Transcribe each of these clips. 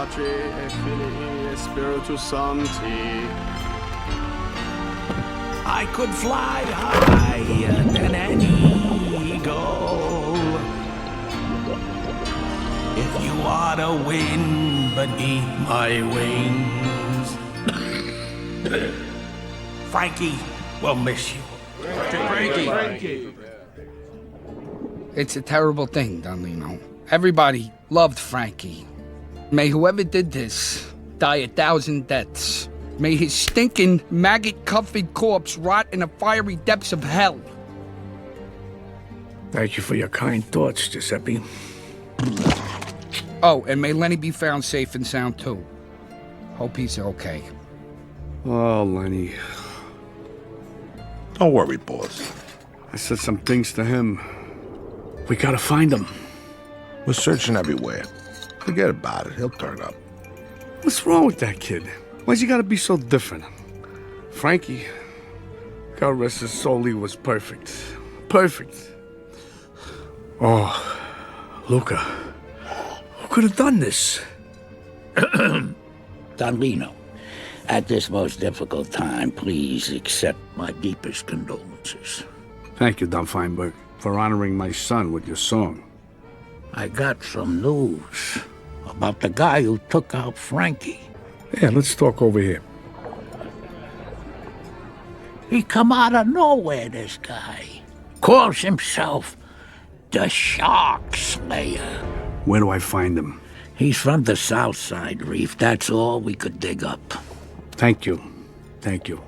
pace e filii e spiritus sancti. I could fly higher than an eagle. If you are the wind beneath my wings. Frankie, we'll miss you. Frankie. It's a terrible thing, Don Lino. Everybody loved Frankie. May whoever did this die 1,000 deaths. May his stinking, maggot-covered corpse rot in the fiery depths of hell. Thank you for your kind thoughts, Giuseppe. Oh, and may Lenny be found safe and sound, too. Hope he's okay. Oh, Lenny. Don't worry, boss. I said some things to him. We gotta find him. We're searching everywhere. Forget about it. He'll turn up. What's wrong with that kid? Why's he gotta be so different? Frankie, God rest his soul, he was perfect. Perfect. Oh, Luca. Who could have done this? Don Lino, at this most difficult time, please accept my deepest condolences. Thank you, Don Feinberg, for honoring my son with your song. I got some news about the guy who took out Frankie. Yeah, let's talk over here. He come out of nowhere, this guy. Calls himself the Shark Slayer. Where do I find him? He's from the South Side Reef. That's all we could dig up. Thank you. Thank you.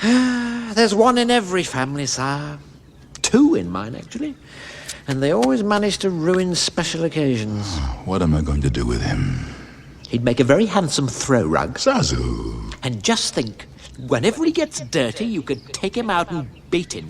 There's one in every family, sire. 2 in mine, actually. And they always manage to ruin special occasions. What am I going to do with him? He'd make a very handsome throw rug. Zazu. And just think, whenever he gets dirty, you could take him out and beat him.